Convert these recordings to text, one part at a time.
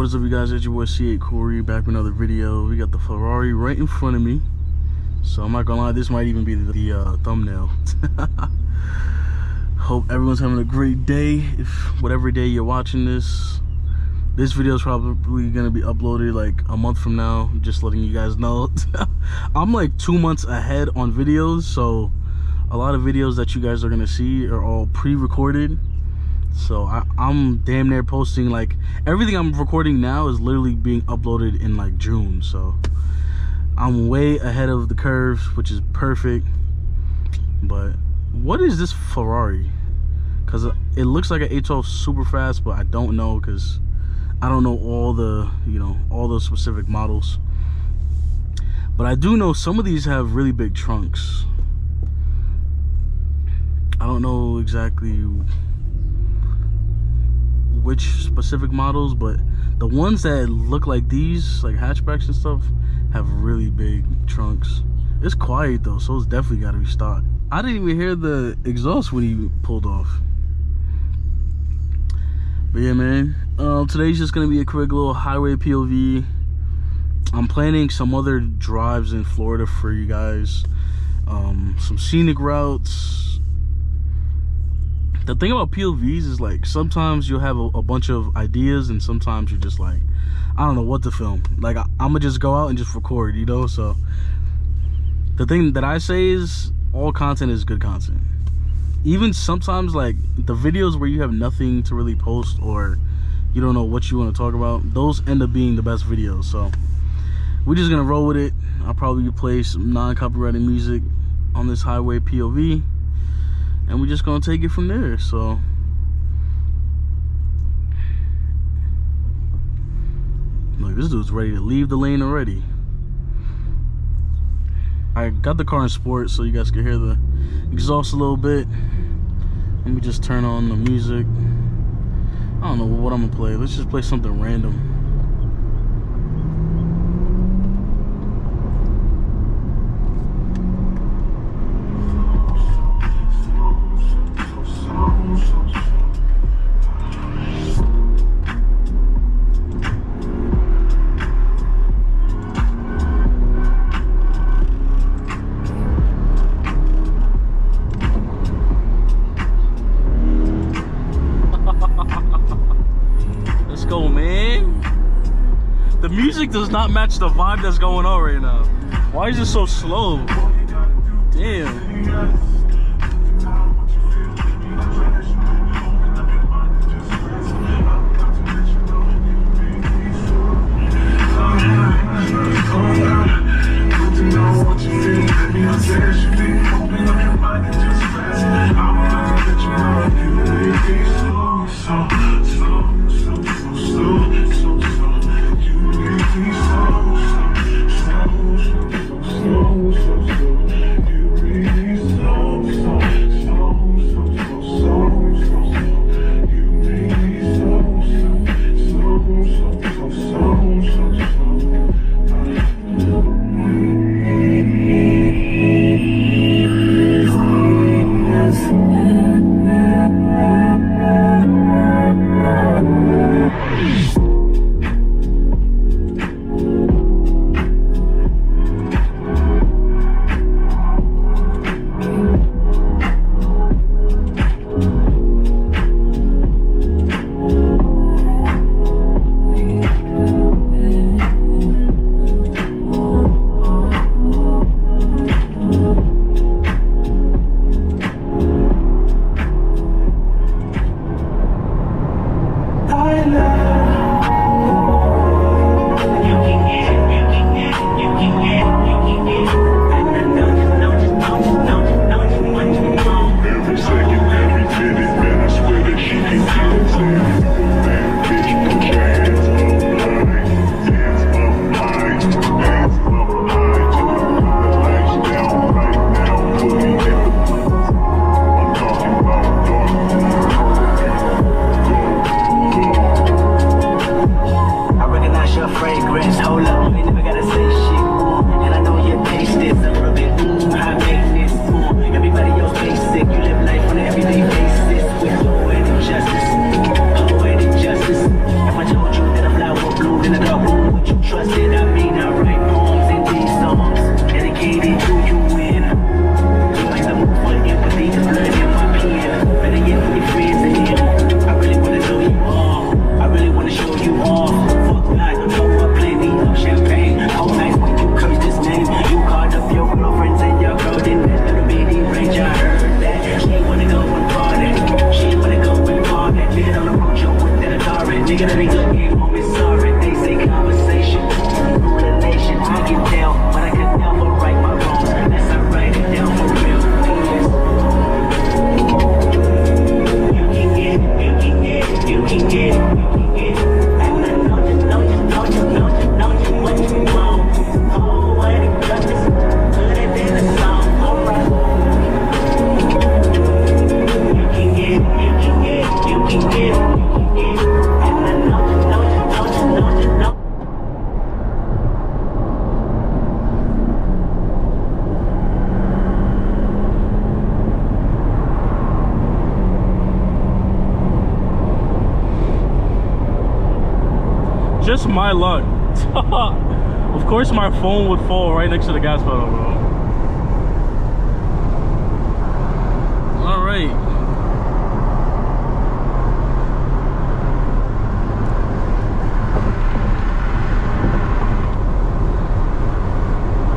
What is up, you guys? It's your boy C8 Corey back with another video. We got the Ferrari right in front of me, so I'm not gonna lie, this might even be the thumbnail. Hope everyone's having a great day. If whatever day you're watching this video is probably gonna be uploaded like a month from now. Just letting you guys know. I'm like 2 months ahead on videos, so a lot of videos that you guys are gonna see are all pre-recorded. So I'm damn near posting, like, everything I'm recording now is literally being uploaded in like June, so I'm way ahead of the curve, which is perfect. But what is this Ferrari? Because it looks like an 812 super fast, but I don't know, because I don't know all the, all those specific models. But I do know some of these have really big trunks. I don't know exactly which specific models, but the ones that look like these, like hatchbacks and stuff, have really big trunks. It's quiet though, so it's definitely got to be stock. I didn't even hear the exhaust when he pulled off. But yeah, man, today's just gonna be a quick little highway POV. I'm planning some other drives in Florida for you guys, some scenic routes. The thing about POVs is, like, sometimes you'll have a bunch of ideas, and sometimes you're just like, I don't know what to film. Like, I'm gonna just go out and just record, so the thing that I say is all content is good content. Even sometimes, like, the videos where you have nothing to really post or you don't know what you want to talk about, those end up being the best videos. So we're just gonna roll with it. I'll probably play some non-copyrighted music on this highway POV, and we're just gonna take it from there. So look, this dude's ready to leave the lane already. I got the car in sport so you guys can hear the exhaust a little bit. Let me just turn on the music. I don't know what I'm gonna play. Let's just play something random. Go, man. The music does not match the vibe that's going on right now. Why is it so slow? Damn. Just my luck. Of course my phone would fall right next to the gas pedal, bro. All right.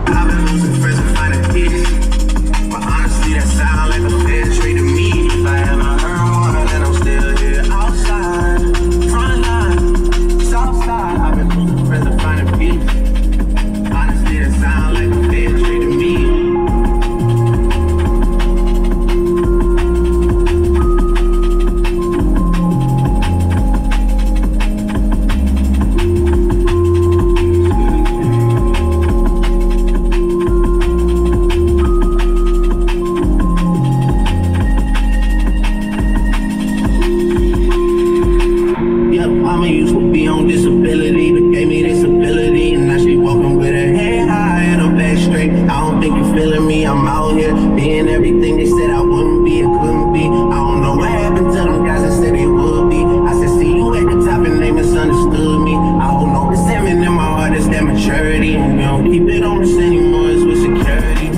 I've been losing friends and finding peace, but honestly that sound like a fair trade to me. If I ever heard one, then I'm still here outside, front line, south side. I've been losing friends and finding peace. Honestly that sound like a fair trade to me. Mama used to be on disability, but gave me this ability, and now she walking with her head high and her back straight. I don't think you feeling me, I'm out here being everything they said I wouldn't be, I couldn't be. I don't know what happened to them guys that said they would be. I said, see you at the top and they misunderstood me. I don't know resentment in my heart, it's that maturity, and we don't keep it on us anymore, it's with security.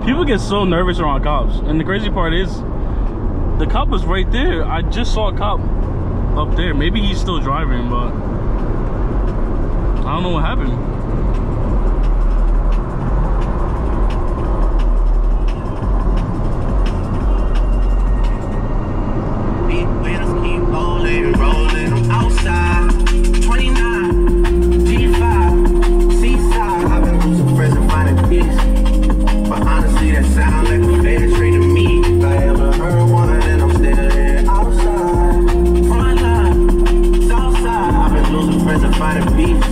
People get so nervous around cops, and the crazy part is the cop was right there. I just saw a cop up there. Maybe he's still driving, but I don't know what happened. Big wheels keep rolling, rolling. I'm outside, 29, G5, seaside. I've been losing friends and finding peace, but honestly that sound like a fair trade to me. If I ever heard one, then I'm still here outside, front line, south side. I've been losing friends and finding peace.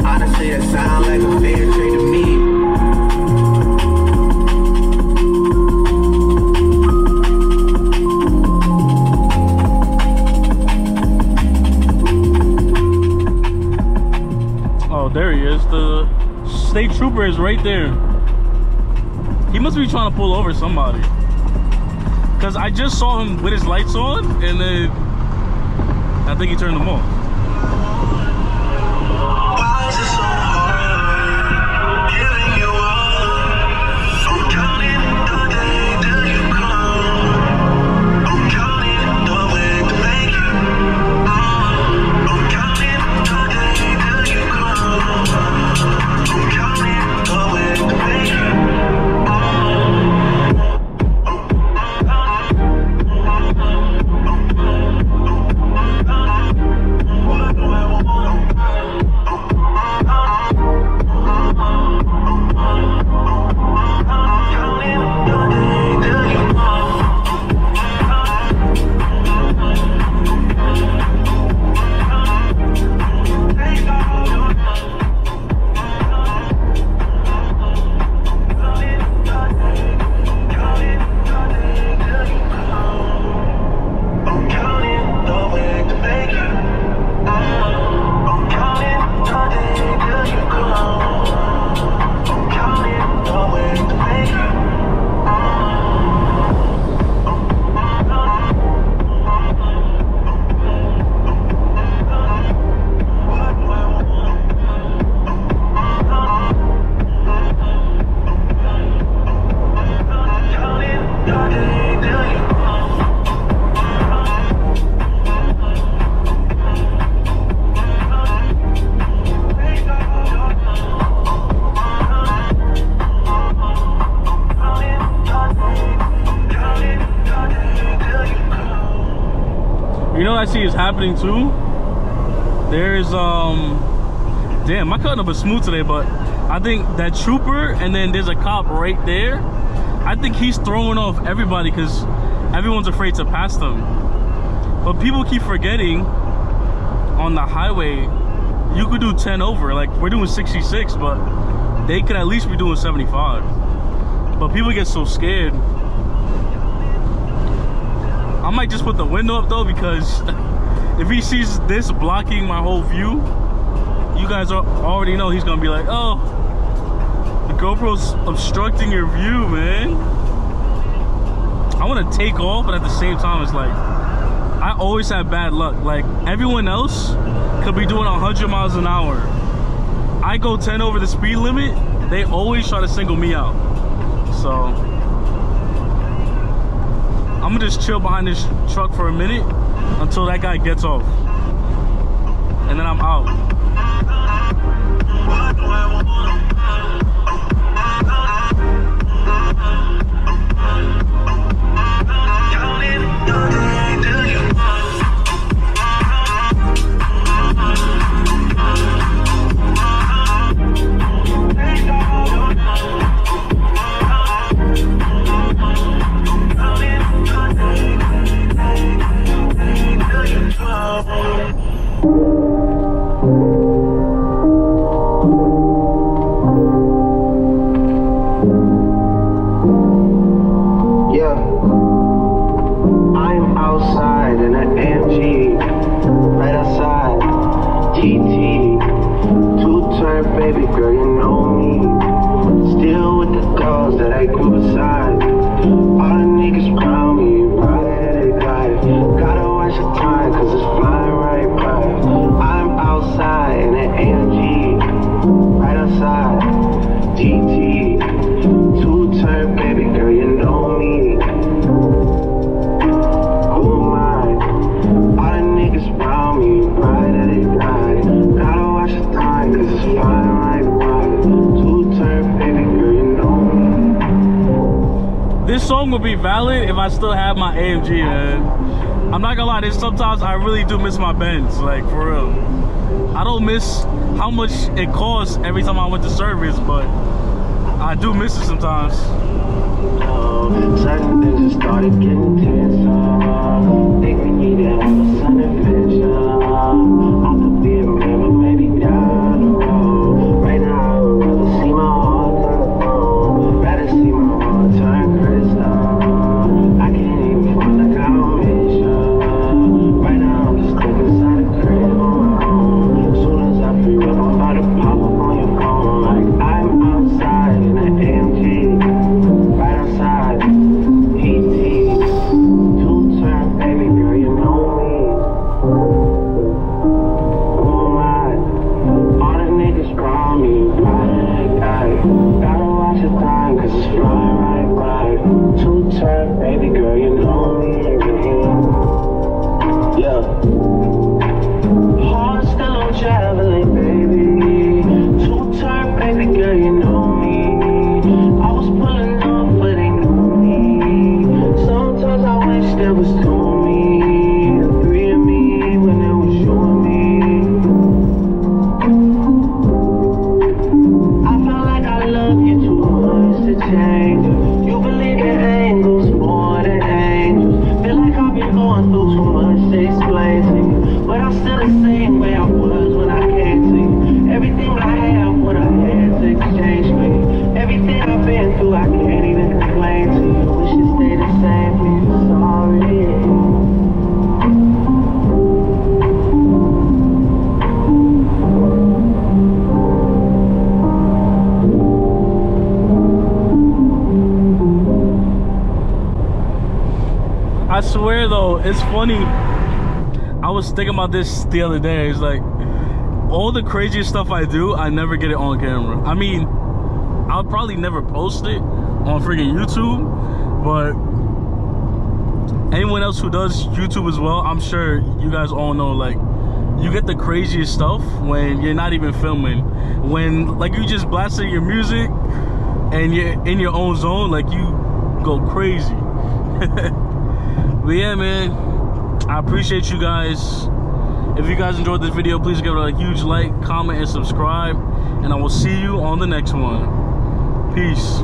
Honestly that sound like a fair trade to me. Oh, there he is. The state trooper is right there. He must be trying to pull over somebody, because I just saw him with his lights on, and then I think he turned them off. Why is it so hard giving you up? I'm counting the day till you come. I'm counting the way to make you. I'm counting the day till you come. I'm counting the way to make you. what I see is happening too? There's damn, my cutting up is smooth today, but I think that trooper, and then there's a cop right there. I think he's throwing off everybody because everyone's afraid to pass them. But people keep forgetting on the highway, you could do 10 over. Like, we're doing 66, but they could at least be doing 75. But people get so scared. I might just put the window up though, because if he sees this blocking my whole view, you guys already know he's gonna be like, oh, the GoPro's obstructing your view, man. I want to take off, but at the same time, it's like, I always have bad luck. Like, everyone else could be doing 100 miles an hour. I go 10 over the speed limit, they always try to single me out. So I'm gonna just chill behind this truck for a minute until that guy gets off, and then I'm out. This song would be valid if I still have my AMG, man. I'm not gonna lie, there's sometimes I really do miss my Benz, like, for real. I don't miss how much it costs every time I went to service, but I do miss it sometimes. Certain things just started getting tense. Think we need to have a sun adventure. I could be a man, but maybe down the road. Right now, I would rather see my heart turn to gold. Rather see my heart turn crystal. I can't even find a combination. Right now, I'm just stuck inside a crib on my own. As soon as I free up, I'm about to pop up on your phone. Like, I'm outside in an AMG. Right outside. Two-turn, baby girl, you know me. Oh my, all the niggas around me, right, gotta watch the time, cause it's flying right. Two-turn, baby girl, you know me. Yeah. Heart still on traveling, baby. Two-turn, baby girl, you know me. I was pulling up, but they knew me. Sometimes I wish there was two of me, the three of me, when it was you and me. I felt like I love you too much to change. You believe in angels more than angels. Feel like I've been going through too much to explain to you, but I'm still the same way I was when I came to you. Everything I have, what I had to exchange for you. Everything I've been through, I can't even complain to you. Wish it stayed the same for you. Sorry. I swear though, it's funny. I was thinking about this the other day. It's like, all the craziest stuff I do, I never get it on camera. I mean, I'll probably never post it on freaking YouTube, but anyone else who does YouTube as well, I'm sure you guys all know, like, you get the craziest stuff when you're not even filming. When, like, you just blasting your music and you're in your own zone, like, you go crazy. But yeah, man, I appreciate you guys. If you guys enjoyed this video, please give it a huge like, comment, and subscribe. And I will see you on the next one. Peace.